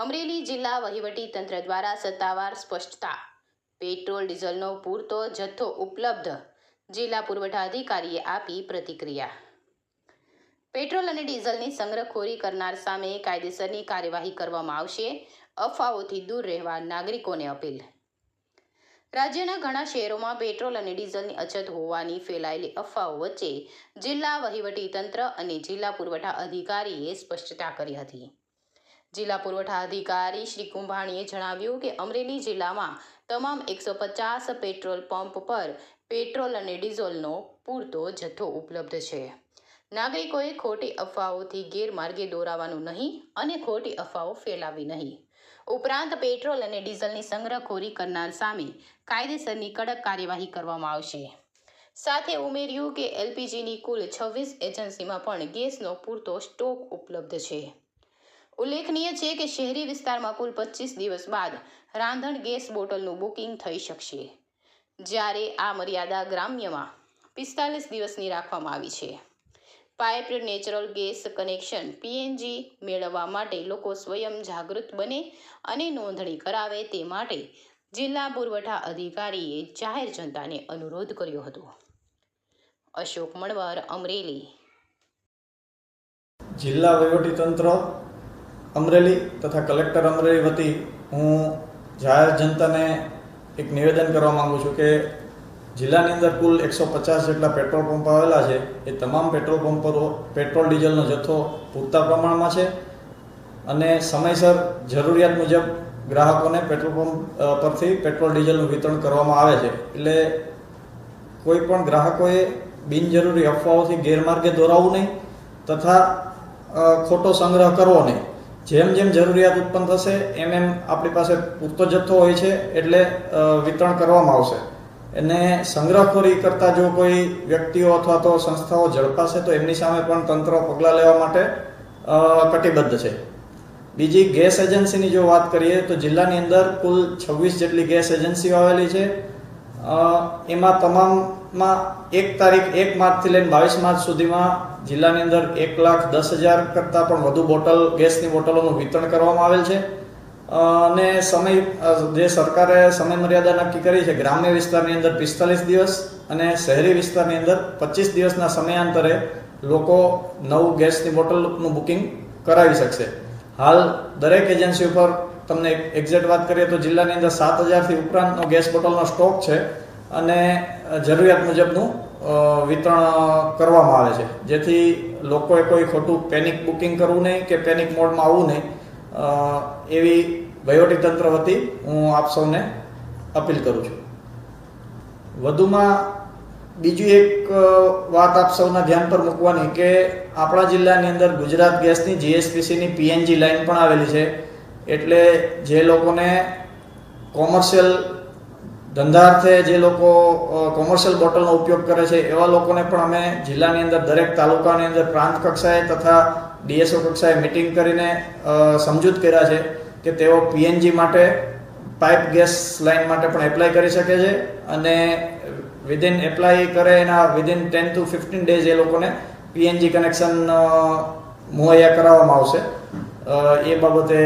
અમરેલી જિલ્લા વહીવટી તંત્ર દ્વારા સત્તાવાર સ્પષ્ટતા. પેટ્રોલ ડીઝલનો પૂરતો જથ્થો ઉપલબ્ધ. જિલ્લા પુરવઠા અધિકારીએ આપી પ્રતિક્રિયા. પેટ્રોલ અને ડીઝલની સંગ્રહખોરી કરનાર સામે કાયદેસરની કાર્યવાહી કરવામાં આવશે. અફવાઓથી દૂર રહેવા નાગરિકોને અપીલ. રાજ્યના ઘણા શહેરોમાં પેટ્રોલ અને ડીઝલની અછત હોવાની ફેલાયેલી અફવાઓ વચ્ચે જિલ્લા વહીવટી તંત્ર અને જિલ્લા પુરવઠા અધિકારીએ સ્પષ્ટતા કરી હતી. જિલ્લા પુરવઠા અધિકારી શ્રી કુંભાણીએ જણાવ્યું કે અમરેલી જિલ્લામાં તમામ 150 પેટ્રોલ પંપ પર પેટ્રોલ અને ડીઝલનો પૂરતો જથ્થો ઉપલબ્ધ છે. નાગરિકોએ ખોટી અફવાઓથી ગેરમાર્ગે દોરાવાનું નહીં અને ખોટી અફવાઓ ફેલાવી નહીં. ઉપરાંત પેટ્રોલ અને ડીઝલની સંગ્રહખોરી કરનાર સામે કાયદેસરની કડક કાર્યવાહી કરવામાં આવશે. સાથે ઉમેર્યું કે એલપીજીની કુલ 26 એજન્સીમાં પણ ગેસનો પૂરતો સ્ટોક ઉપલબ્ધ છે. ઉલ્લેખનીય છે કે શહેરી વિસ્તારમાં કુલ 25 દિવસ બાદ રાંધણ ગેસ બોટલનું બુકિંગ થઈ શકશે, જ્યારે આ મર્યાદા ગ્રામ્યમાં 45 દિવસની રાખવામાં આવી છે. Piped natural gas connection PNG મેળવવા માટે લોકો સ્વયં જાગૃત બને અને નોંધણી કરાવે તે માટે જિલ્લા પુરવઠા અધિકારીએ જાહેર જનતાને અનુરોધ કર્યો હતો. અશોક મણવર, અમરેલી. જિલ્લા વહીવટીતંત્ર અમરેલી તથા કલેક્ટર અમરેલી વતી હું જાહેર જનતાને એક નિવેદન કરવા માગું છું કે જિલ્લાની અંદર કુલ 150 જેટલા પેટ્રોલ પંપ આવેલા છે. એ તમામ પેટ્રોલ પંપ પર પેટ્રોલ ડીઝલનો જથ્થો પૂરતા પ્રમાણમાં છે અને સમયસર જરૂરિયાત મુજબ ગ્રાહકોને પેટ્રોલ પંપ પરથી પેટ્રોલ ડીઝલનું વિતરણ કરવામાં આવે છે. એટલે કોઈ પણ ગ્રાહકોએ બિનજરૂરી અફવાઓથી ગેરમાર્ગે દોરાવવું નહીં તથા ખોટો સંગ્રહ કરવો નહીં. જેમ જેમ જરૂરિયાત ઉત્પન્ન થશે એમ આપણી પાસે પૂરતો જથ્થો હોય છે એટલે વિતરણ કરવામાં આવશે. અને સંગ્રહખોરી કરતા જો કોઈ વ્યક્તિઓ અથવા તો સંસ્થાઓ ઝડપાશે તો એમની સામે પણ તંત્ર પગલાં લેવા માટે કટિબદ્ધ છે. બીજી ગેસ એજન્સીની જો વાત કરીએ તો જિલ્લાની અંદર કુલ 26 જેટલી ગેસ એજન્સીઓ આવેલી છે. એમાં તમામમાં 1 માર્ચથી લઈને 22 માર્ચ સુધીમાં જિલ્લાની અંદર 1,10,000 કરતાં પણ વધુ ગેસની બોટલોનું વિતરણ કરવામાં આવેલ છે. અને જે સરકારે સમય મર્યાદા નક્કી કરી છે, ગ્રામ્ય વિસ્તારની અંદર 45 દિવસ અને શહેરી વિસ્તારની અંદર 25 દિવસના સમયાંતરે લોકો નવું ગેસની બોટલનું બુકિંગ કરાવી શકશે. હાલ દરેક એજન્સી ઉપર તમને એક્ઝેક્ટ વાત કરીએ તો જિલ્લાની અંદર 7,000થી ઉપરાંતનો ગેસ બોટલનો સ્ટોક છે અને જરૂરિયાત મુજબનું વિતરણ કરવામાં આવે છે, જેથી લોકોએ કોઈ ખોટું પેનિક બુકિંગ કરવું નહીં કે પેનિક મોડમાં આવવું નહીં. એવી વહીવટીતંત્ર વતી હું આપ સૌને અપીલ કરું છું. વધુમાં બીજી એક વાત આપ સૌના ધ્યાન પર મૂકવાની કે આપણા જિલ્લાની અંદર ગુજરાત ગેસની જીએસપીસીની પીએનજી લાઇન પણ આવેલી છે. એટલે જે લોકોને કોમર્શિયલ ધંધાર્થે જે લોકો કોમર્શિયલ બોટલનો ઉપયોગ કરે છે એવા લોકોને પણ અમે જિલ્લાની અંદર દરેક તાલુકાની અંદર પ્રાંત કક્ષાએ તથા ડીએસઓ કક્ષાએ મિટિંગ કરીને સમજૂત કર્યા છે કે તેઓ પીએનજી માટે પાઇપ ગેસ લાઇન માટે પણ એપ્લાય કરી શકે છે અને વિધિન એપ્લાય કરે એના વિધિન 10 to 15 ડેઝ એ લોકોને પીએનજી કનેક્શન મુહૈયા કરાવવામાં આવશે. એ બાબતે